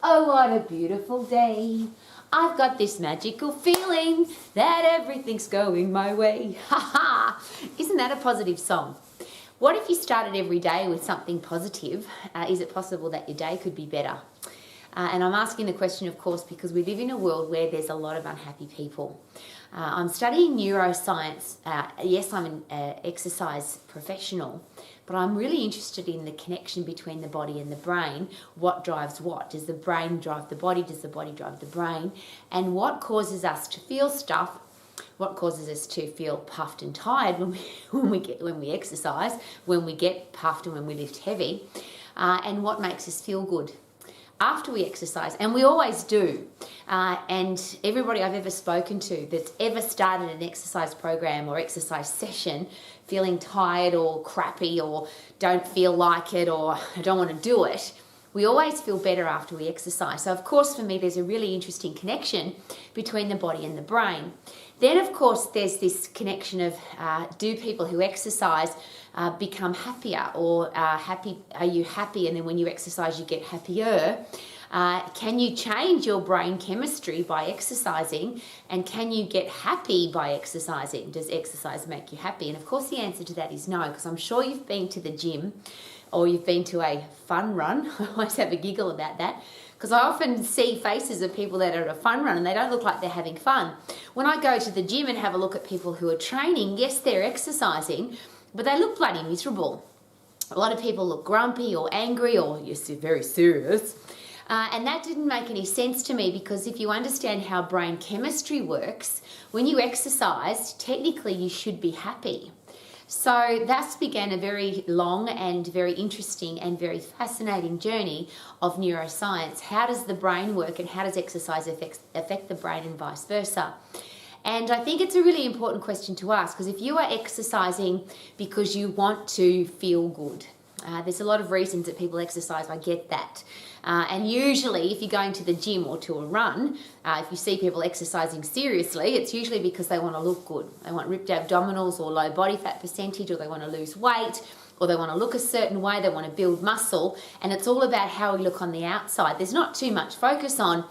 Oh, what a beautiful day. I've got this magical feeling that everything's going my way. Ha ha! Isn't that a positive song? What if you started every day with something positive? Is it possible that your day could be better? And I'm asking the question, of course, because we live in a world where there's a lot of unhappy people. I'm studying neuroscience. Yes, I'm an exercise professional, but I'm really interested in the connection between the body and the brain. What drives what? Does the brain drive the body? Does the body drive the brain? And what causes us to feel stuff? What causes us to feel puffed and tired when we exercise, when we get puffed and when we lift heavy? And what makes us feel good after we exercise? And we always do. And everybody I've ever spoken to that's ever started an exercise program or exercise session feeling tired or crappy or don't feel like it or don't want to do it, we always feel better after we exercise. So of course for me there's a really interesting connection between the body and the brain. Then of course there's this connection of do people who exercise become happier, or are you happy and then when you exercise you get happier? Can you change your brain chemistry by exercising, and can you get happy by exercising? Does exercise make you happy? And of course the answer to that is no, because I'm sure you've been to the gym or you've been to a fun run. I always have a giggle about that, because I often see faces of people that are at a fun run and they don't look like they're having fun. When I go to the gym and have a look at people who are training, yes, they're exercising, but they look bloody miserable. A lot of people look grumpy or angry or yes, they're very serious. And that didn't make any sense to me, because if you understand how brain chemistry works, when you exercise, technically you should be happy. So thus began a very long and very interesting and very fascinating journey of neuroscience. How does the brain work and how does exercise affect the brain and vice versa? And I think it's a really important question to ask, because if you are exercising because you want to feel good, there's a lot of reasons that people exercise, I get that. And usually if you're going to the gym or to a run, if you see people exercising seriously, it's usually because they want to look good. They want ripped abdominals or low body fat percentage, or they want to lose weight, or they want to look a certain way, they want to build muscle, and it's all about how we look on the outside. There's not too much focus on,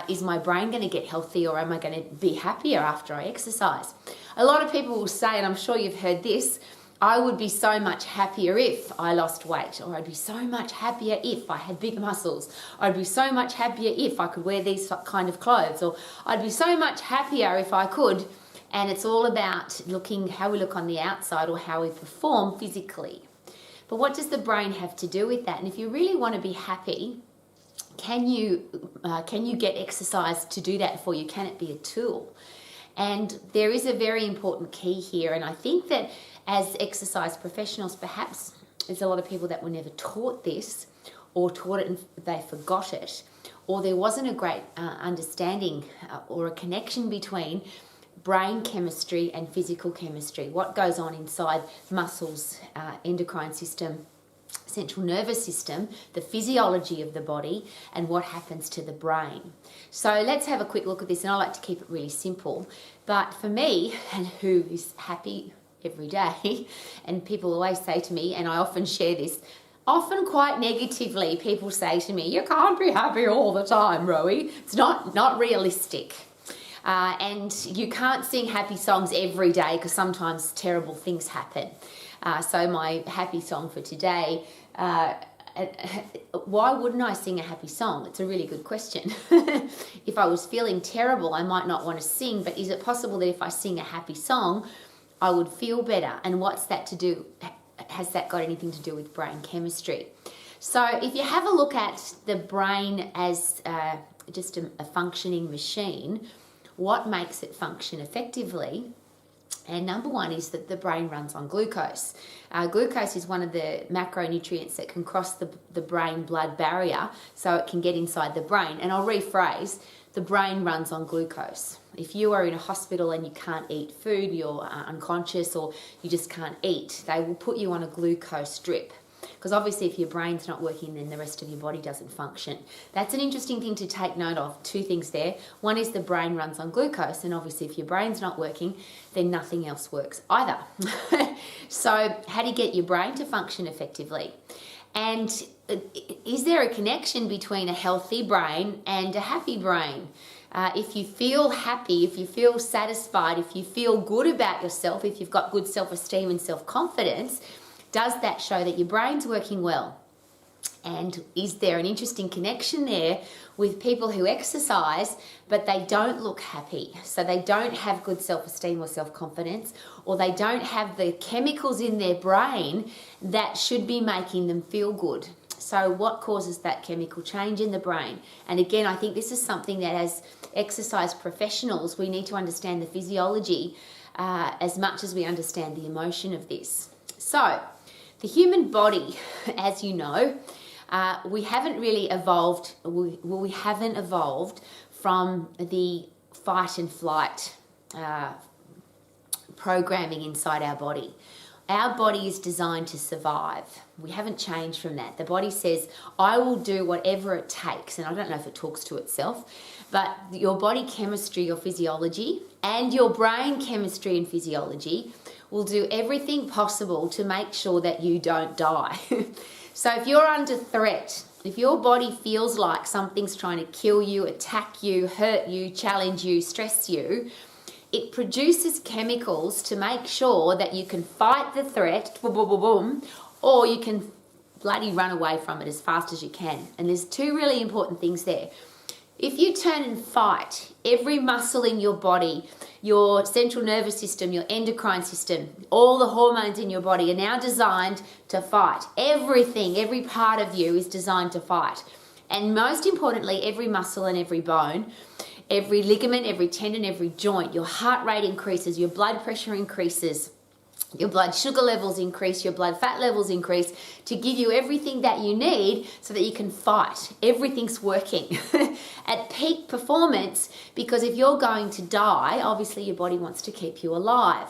is my brain going to get healthy, or am I going to be happier after I exercise? A lot of people will say, and I'm sure you've heard this, I would be so much happier if I lost weight, or I'd be so much happier if I had big muscles, I'd be so much happier if I could wear these kind of clothes, or I'd be so much happier if I could. And it's all about how we look on the outside, or how we perform physically. But what does the brain have to do with that? And if you really want to be happy, can you get exercise to do that for you? Can it be a tool? And there is a very important key here, and I think that as exercise professionals, perhaps there's a lot of people that were never taught this, or taught it and they forgot it, or there wasn't a great understanding or a connection between brain chemistry and physical chemistry. What goes on inside muscles, endocrine system, central nervous system, the physiology of the body, and what happens to the brain. So let's have a quick look at this, and I like to keep it really simple. But for me, and who is happy every day, and people always say to me, and I often share this, often quite negatively, people say to me, you can't be happy all the time, Rowie. It's not realistic. And you can't sing happy songs every day, because sometimes terrible things happen. So my happy song for today, why wouldn't I sing a happy song? It's a really good question. If I was feeling terrible, I might not want to sing, but is it possible that if I sing a happy song, I would feel better? And what's that to do? Has that got anything to do with brain chemistry? So if you have a look at the brain as just a functioning machine, what makes it function effectively? And number one is that the brain runs on glucose. Glucose is one of the macronutrients that can cross the brain-blood barrier, so it can get inside the brain. And I'll rephrase, the brain runs on glucose. If you are in a hospital and you can't eat food, you're unconscious, or you just can't eat, they will put you on a glucose drip. Because obviously if your brain's not working, then the rest of your body doesn't function. That's an interesting thing to take note of. Two things there. One is the brain runs on glucose, and obviously if your brain's not working, then nothing else works either. So how do you get your brain to function effectively? And is there a connection between a healthy brain and a happy brain? If you feel happy, if you feel satisfied, if you feel good about yourself, if you've got good self-esteem and self-confidence, does that show that your brain's working well? And is there an interesting connection there with people who exercise but they don't look happy? So they don't have good self-esteem or self-confidence, or they don't have the chemicals in their brain that should be making them feel good. So what causes that chemical change in the brain? And again, I think this is something that as exercise professionals, we need to understand the physiology as much as we understand the emotion of this. So the human body, as you know, we haven't really evolved, we haven't evolved from the fight and flight programming inside our body. Our body is designed to survive. We haven't changed from that. The body says, I will do whatever it takes. And I don't know if it talks to itself, but your body chemistry, your physiology, and your brain chemistry and physiology will do everything possible to make sure that you don't die. So if you're under threat, if your body feels like something's trying to kill you, attack you, hurt you, challenge you, stress you, it produces chemicals to make sure that you can fight the threat, boom, boom, boom, boom, or you can bloody run away from it as fast as you can. And there's two really important things there. If you turn and fight, every muscle in your body, your central nervous system, your endocrine system, all the hormones in your body are now designed to fight. Everything, every part of you is designed to fight. And most importantly, every muscle and every bone, every ligament, every tendon, every joint, your heart rate increases, your blood pressure increases, your blood sugar levels increase, your blood fat levels increase to give you everything that you need so that you can fight. Everything's working at peak performance, because if you're going to die, obviously your body wants to keep you alive.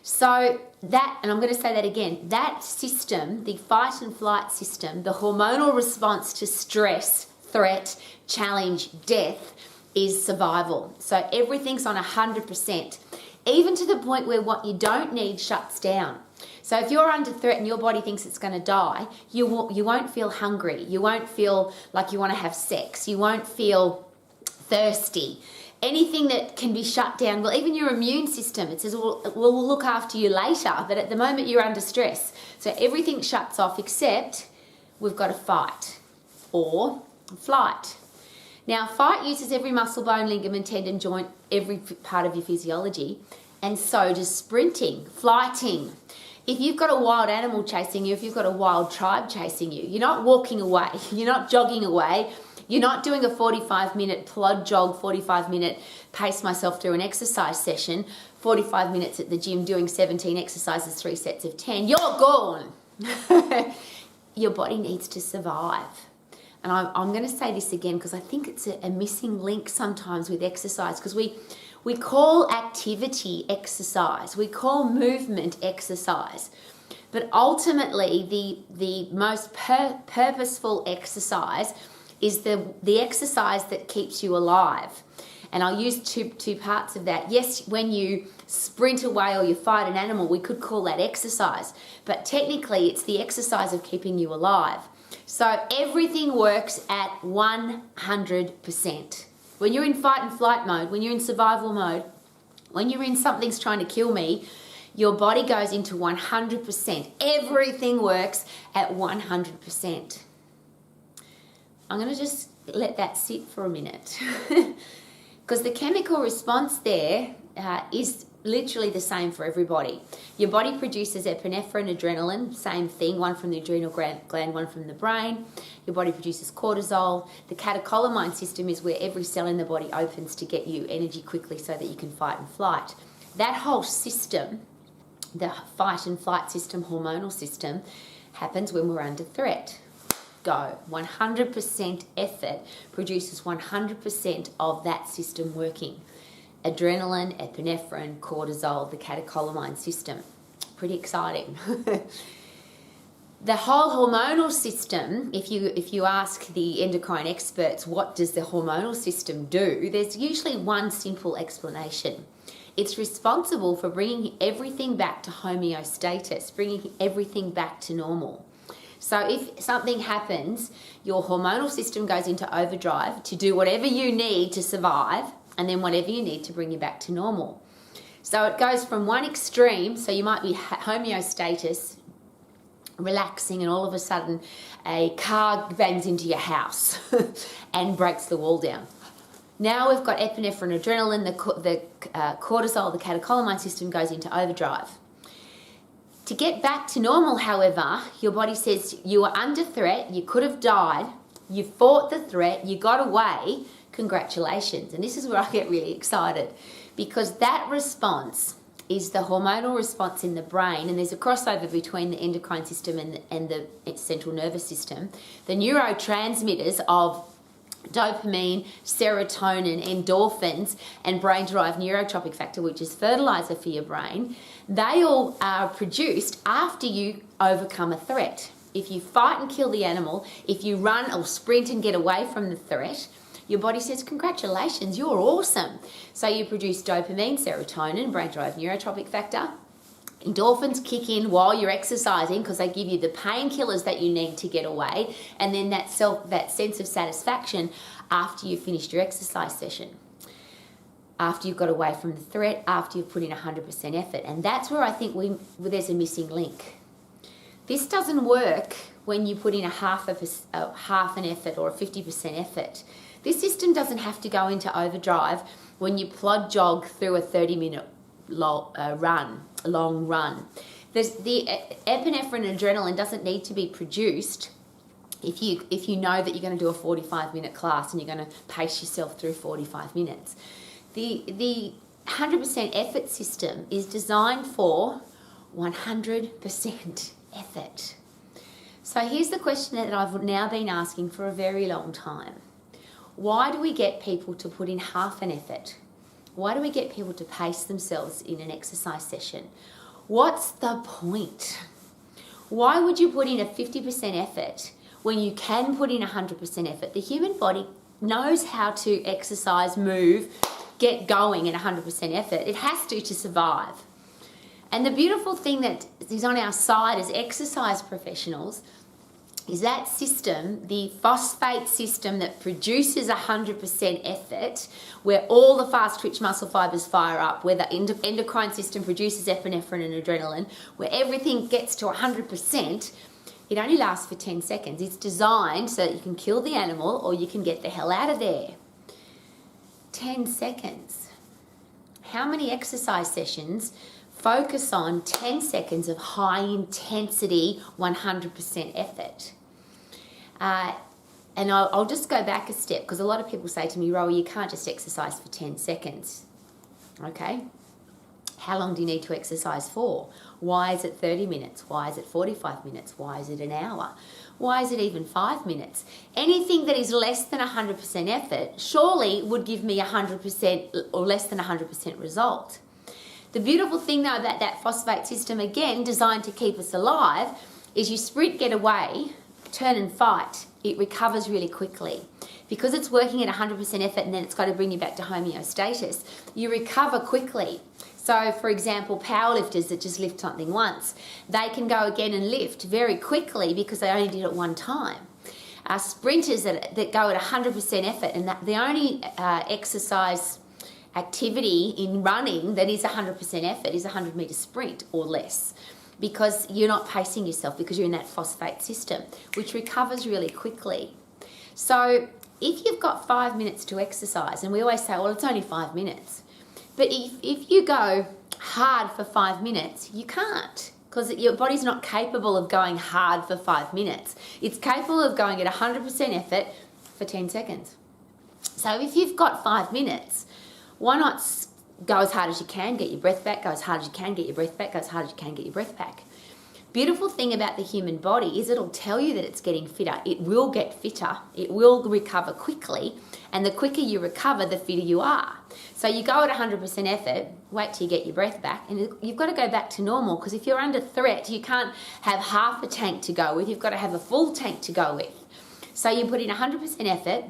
So that, and I'm going to say that again, that system, the fight and flight system, the hormonal response to stress, threat, challenge, death, is survival. So everything's on 100%. Even to the point where what you don't need shuts down. So if you're under threat and your body thinks it's going to die, you won't feel hungry. You won't feel like you want to have sex. You won't feel thirsty. Anything that can be shut down, well, even your immune system, it says, we'll look after you later, but at the moment you're under stress. So everything shuts off except we've got to fight or flight. Now, fight uses every muscle, bone, ligament, tendon, joint, every part of your physiology, and so does sprinting, flighting. If you've got a wild animal chasing you, if you've got a wild tribe chasing you, you're not walking away, you're not jogging away, you're not doing a 45-minute plod jog, 45-minute pace myself through an exercise session, 45 minutes at the gym doing 17 exercises, 3 sets of 10. You're gone. Your body needs to survive. And I'm going to say this again because I think it's a missing link sometimes with exercise, because we call activity exercise, we call movement exercise, but ultimately the most purposeful exercise is the exercise that keeps you alive. And I'll use two parts of that. Yes, when you sprint away or you fight an animal, we could call that exercise, but technically it's the exercise of keeping you alive. So everything works at 100%. When you're in fight and flight mode, when you're in survival mode, when you're in something's trying to kill me, your body goes into 100%. Everything works at 100%. I'm going to just let that sit for a minute. Because the chemical response there is literally the same for everybody. Your body produces epinephrine, adrenaline, same thing, one from the adrenal gland, one from the brain. Your body produces cortisol. The catecholamine system is where every cell in the body opens to get you energy quickly so that you can fight and flight. That whole system, the fight and flight system, hormonal system, happens when we're under threat. Go. 100% effort produces 100% of that system working. Adrenaline, epinephrine, cortisol, the catecholamine system. Pretty exciting. The whole hormonal system, if you ask the endocrine experts, what does the hormonal system do? There's usually one simple explanation. It's responsible for bringing everything back to homeostasis, bringing everything back to normal. So if something happens, your hormonal system goes into overdrive to do whatever you need to survive, and then whatever you need to bring you back to normal. So it goes from one extreme, so you might be homeostasis, relaxing, and all of a sudden a car bangs into your house and breaks the wall down. Now we've got epinephrine, adrenaline, the cortisol, the catecholamine system goes into overdrive. To get back to normal, however, your body says you were under threat, you could have died, you fought the threat, you got away, congratulations. And this is where I get really excited, because that response is the hormonal response in the brain, and there's a crossover between the endocrine system and the central nervous system. The neurotransmitters of dopamine, serotonin, endorphins, and brain-derived neurotropic factor, which is fertilizer for your brain, they all are produced after you overcome a threat. If you fight and kill the animal, if you run or sprint and get away from the threat, your body says, congratulations, you're awesome. So you produce dopamine, serotonin, brain-derived neurotropic factor. Endorphins kick in while you're exercising because they give you the painkillers that you need to get away, and then that sense of satisfaction after you've finished your exercise session, after you've got away from the threat, after you've put in 100% effort. And that's where I think there's a missing link. This doesn't work when you put in a half an effort or a 50% effort. This system doesn't have to go into overdrive when you plod jog through a 30-minute long run. The epinephrine and adrenaline doesn't need to be produced if you know that you're going to do a 45-minute class and you're going to pace yourself through 45 minutes. The 100% effort system is designed for 100% effort. So here's the question that I've now been asking for a very long time. Why do we get people to put in half an effort? Why do we get people to pace themselves in an exercise session? What's the point? Why would you put in a 50% effort when you can put in 100% effort? The human body knows how to exercise, move, get going at 100% effort. It has to survive. And the beautiful thing that is on our side as exercise professionals is that system, the phosphate system that produces 100% effort, where all the fast twitch muscle fibers fire up, where the endocrine system produces epinephrine and adrenaline, where everything gets to 100%, it only lasts for 10 seconds. It's designed so that you can kill the animal or you can get the hell out of there. 10 seconds. How many exercise sessions focus on 10 seconds of high intensity, 100% effort? And I'll just go back a step, because a lot of people say to me, Rowie, you can't just exercise for 10 seconds. Okay. How long do you need to exercise for? Why is it 30 minutes? Why is it 45 minutes? Why is it an hour? Why is it even 5 minutes? Anything that is less than 100% effort surely would give me 100% or less than 100% result. The beautiful thing though about that phosphate system, again designed to keep us alive, is you sprint, get away, turn and fight, it recovers really quickly. Because it's working at 100% effort and then it's got to bring you back to homeostasis, you recover quickly. So for example, powerlifters that just lift something once, they can go again and lift very quickly because they only did it one time. Sprinters that go at 100% effort, and the only exercise activity in running that is 100% effort is a 100-meter sprint or less, because you're not pacing yourself, because you're in that phosphate system, which recovers really quickly. So if you've got 5 minutes to exercise, and we always say, well, it's only 5 minutes, but if you go hard for 5 minutes, you can't, because your body's not capable of going hard for 5 minutes. It's capable of going at 100% effort for 10 seconds. So if you've got 5 minutes, why not go as hard as you can, get your breath back, go as hard as you can, get your breath back, go as hard as you can, get your breath back. Beautiful thing about the human body is it'll tell you that it's getting fitter. It will get fitter. It will recover quickly. And the quicker you recover, the fitter you are. So you go at 100% effort, wait till you get your breath back, and you've got to go back to normal, because if you're under threat, you can't have half a tank to go with. You've got to have a full tank to go with. So you put in 100% effort,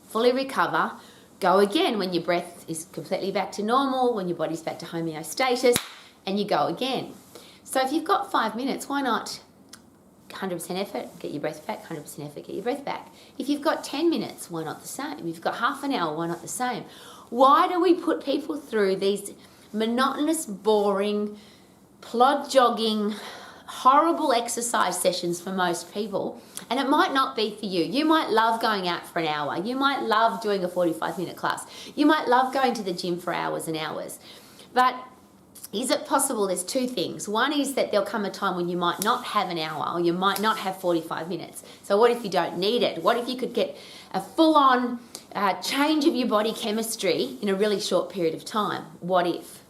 fully recover, go again when your breath is completely back to normal, when your body's back to homeostasis, and you go again. So if you've got 5 minutes, why not 100% effort, get your breath back, 100% effort, get your breath back. If you've got 10 minutes, why not the same? If you've got half an hour, why not the same? Why do we put people through these monotonous, boring, plod jogging, horrible exercise sessions for most people? And it might not be for you. You might love going out for an hour. You might love doing a 45-minute class. You might love going to the gym for hours and hours. But is it possible? There's two things. One is that there'll come a time when you might not have an hour or you might not have 45 minutes. So what if you don't need it? What if you could get a full-on change of your body chemistry in a really short period of time? What if?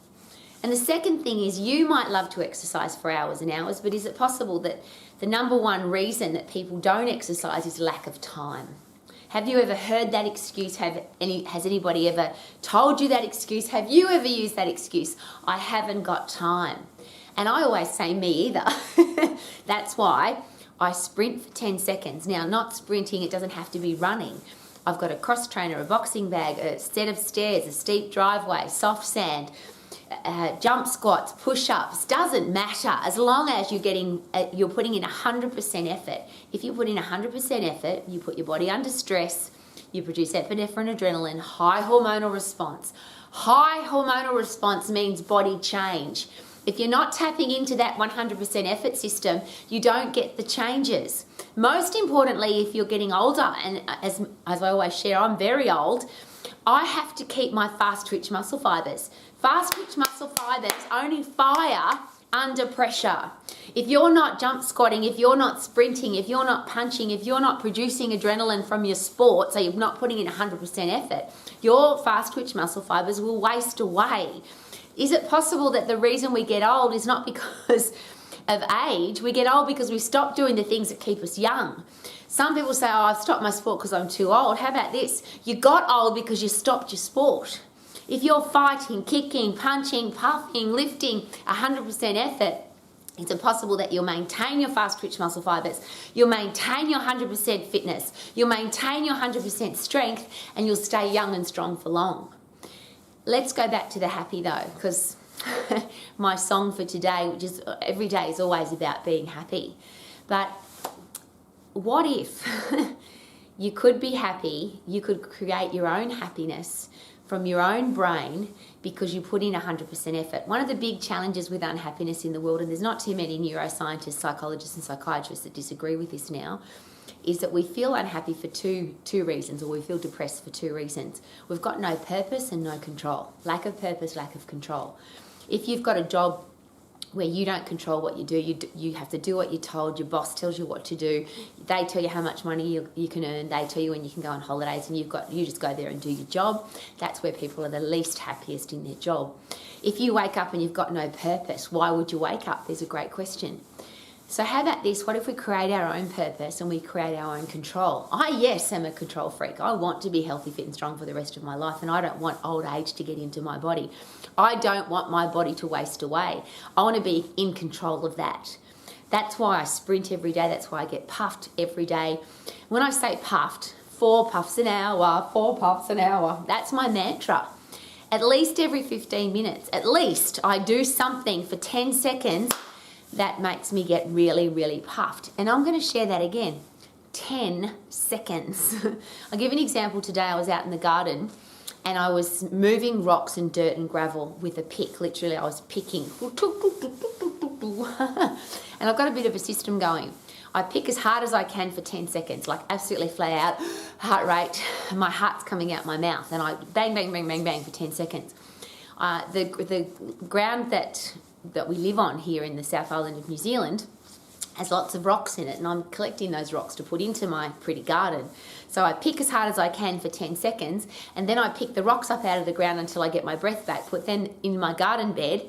And the second thing is, you might love to exercise for hours and hours, but is it possible that the number one reason that people don't exercise is lack of time? Have you ever heard that excuse? Has anybody ever told you that excuse? Have you ever used that excuse? I haven't got time. And I always say, me either. That's why I sprint for 10 seconds. Now, not sprinting, it doesn't have to be running. I've got a cross trainer, a boxing bag, a set of stairs, a steep driveway, soft sand, jump squats, push-ups. Doesn't matter, as long as you're putting in 100% effort. If you put in 100% effort, you put your body under stress, you produce epinephrine, adrenaline, high hormonal response. High hormonal response means body change. If you're not tapping into that 100% effort system, you don't get the changes. Most importantly, if you're getting older, and as I always share, I'm very old, I have to keep my fast twitch muscle fibers. Fast twitch muscle fibers only fire under pressure. If you're not jump squatting, if you're not sprinting, if you're not punching, if you're not producing adrenaline from your sport, so you're not putting in 100% effort, your fast twitch muscle fibers will waste away. Is it possible that the reason we get old is not because of age? We get old because we stop doing the things that keep us young. Some people say, oh, I've stopped my sport because I'm too old. How about this? You got old because you stopped your sport. If you're fighting, kicking, punching, puffing, lifting 100% effort, is it possible that you'll maintain your fast twitch muscle fibers, you'll maintain your 100% fitness, you'll maintain your 100% strength, and you'll stay young and strong for long? Let's go back to the happy though, because my song for today, which is every day, is always about being happy. But what if you could be happy, you could create your own happiness from your own brain because you put in 100% effort? One of the big challenges with unhappiness in the world, and there's not too many neuroscientists, psychologists and psychiatrists that disagree with this now, is that we feel unhappy for two reasons, or we feel depressed for two reasons. We've got no purpose and no control. Lack of purpose, lack of control. If you've got a job where you don't control what you do, you have to do what you're told, your boss tells you what to do, they tell you how much money you can earn, they tell you when you can go on holidays, and you just go there and do your job. That's where people are the least happiest in their job. If you wake up and you've got no purpose, why would you wake up? There's a great question. So how about this? What if we create our own purpose and we create our own control? I, yes, am a control freak. I want to be healthy, fit and strong for the rest of my life, and I don't want old age to get into my body. I don't want my body to waste away. I want to be in control of that. That's why I sprint every day. That's why I get puffed every day. When I say puffed, 4 puffs an hour, 4 puffs an hour. That's my mantra. At least every 15 minutes, at least I do something for 10 seconds that makes me get really, really puffed. And I'm going to share that again. 10 seconds. I'll give an example today. I was out in the garden and I was moving rocks and dirt and gravel with a pick. Literally, I was picking. And I've got a bit of a system going. I pick as hard as I can for 10 seconds, like absolutely flat out, heart rate, my heart's coming out my mouth, and I bang, bang, bang, bang, bang for 10 seconds. The ground that we live on here in the South Island of New Zealand has lots of rocks in it, and I'm collecting those rocks to put into my pretty garden. So I pick as hard as I can for 10 seconds, and then I pick the rocks up out of the ground until I get my breath back, put them in my garden bed.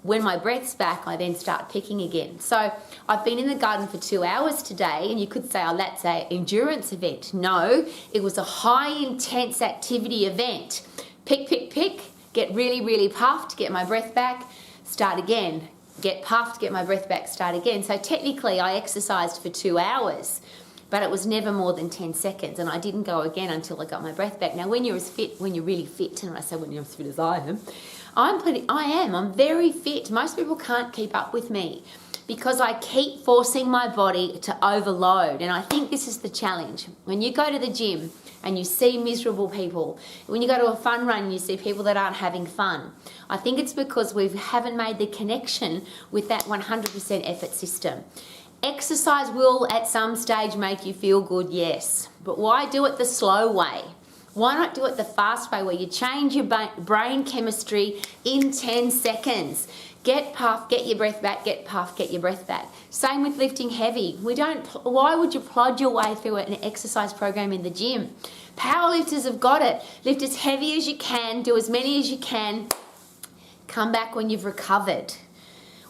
When my breath's back, I then start picking again. So I've been in the garden for 2 hours today, and you could say, oh, that's an endurance event. No, it was a high intense activity event. Pick, pick, pick, get really, really puffed, get my breath back, start again, get puffed, get my breath back, start again. So technically I exercised for 2 hours, but it was never more than 10 seconds, and I didn't go again until I got my breath back. Now, when you're really fit, and I say when you're as fit as I am, I'm very fit. Most people can't keep up with me. because I keep forcing my body to overload. And I think this is the challenge. When you go to the gym and you see miserable people, when you go to a fun run, you see people that aren't having fun. I think it's because we haven't made the connection with that 100% effort system. Exercise will at some stage make you feel good, yes. But why do it the slow way? Why not do it the fast way where you change your brain chemistry in 10 seconds? Get puff, get your breath back, get puff, get your breath back. Same with lifting heavy. Why would you plod your way through an exercise program in the gym? Powerlifters have got it. Lift as heavy as you can, do as many as you can. Come back when you've recovered.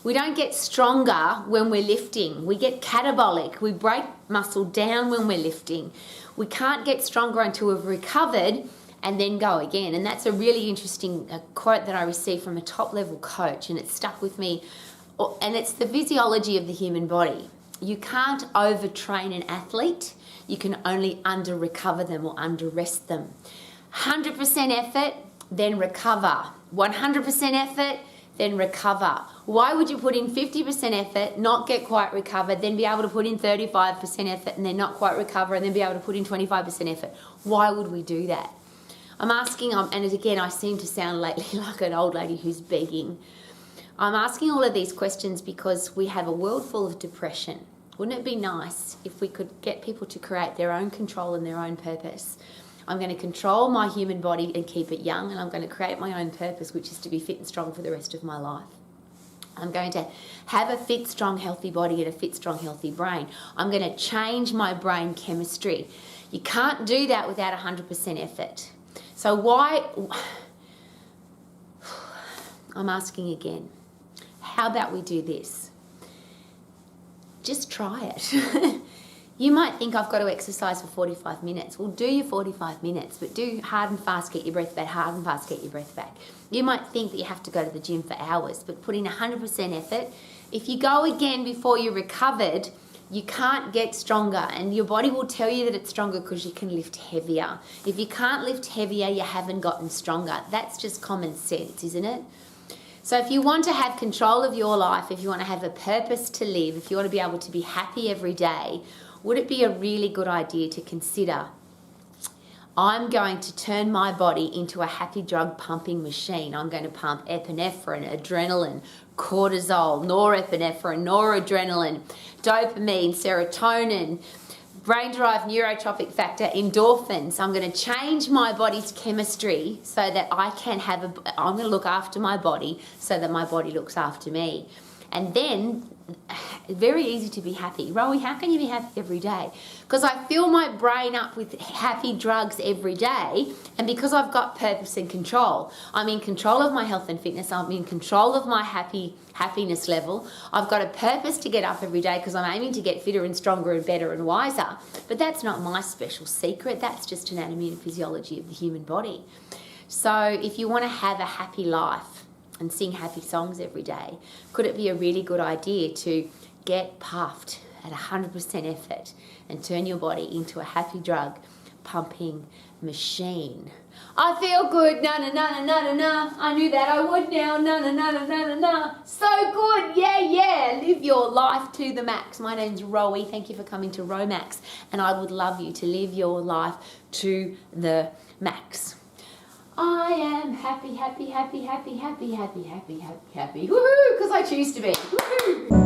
We don't get stronger when we're lifting. We get catabolic. We break muscle down when we're lifting. We can't get stronger until we've recovered and then go again. And that's a really interesting quote that I received from a top-level coach, and it stuck with me. And it's the physiology of the human body. You can't overtrain an athlete. You can only under-recover them or under-rest them. 100% effort, then recover. 100% effort, then recover. Why would you put in 50% effort, not get quite recovered, then be able to put in 35% effort and then not quite recover, and then be able to put in 25% effort? Why would we do that? I'm asking, and again, I seem to sound lately like an old lady who's begging. I'm asking all of these questions because we have a world full of depression. Wouldn't it be nice if we could get people to create their own control and their own purpose? I'm going to control my human body and keep it young, and I'm going to create my own purpose, which is to be fit and strong for the rest of my life. I'm going to have a fit, strong, healthy body and a fit, strong, healthy brain. I'm going to change my brain chemistry. You can't do that without 100% effort. So why? I'm asking again. How about we do this? Just try it. You might think I've got to exercise for 45 minutes. Well, do your 45 minutes, but do hard and fast, get your breath back, hard and fast, get your breath back. You might think that you have to go to the gym for hours, but put in 100% effort. If you go again before you're recovered, you can't get stronger, and your body will tell you that it's stronger because you can lift heavier. If you can't lift heavier, you haven't gotten stronger. That's just common sense, isn't it? So if you want to have control of your life, if you want to have a purpose to live, if you want to be able to be happy every day, would it be a really good idea to consider, I'm going to turn my body into a happy drug pumping machine. I'm going to pump epinephrine, adrenaline, cortisol, norepinephrine, noradrenaline, dopamine, serotonin, brain-derived neurotropic factor, endorphins. I'm going to change my body's chemistry so that I'm going to look after my body so that my body looks after me. And then, very easy to be happy. Rowie, how can you be happy every day? Because I fill my brain up with happy drugs every day, and because I've got purpose and control. I'm in control of my health and fitness. I'm in control of my happiness level. I've got a purpose to get up every day because I'm aiming to get fitter and stronger and better and wiser. But that's not my special secret. That's just anatomy and physiology of the human body. So if you want to have a happy life and sing happy songs every day, could it be a really good idea to get puffed at 100% effort and turn your body into a happy drug pumping machine? I feel good, na na na na na na. I knew that I would now, na na na na na na na. So good, yeah, yeah. Live your life to the max. My name's Rowie. Thank you for coming to Romax, and I would love you to live your life to the max. I am happy, happy, happy, happy, happy, happy, happy, happy, happy. Woohoo! Because I choose to be. Woohoo!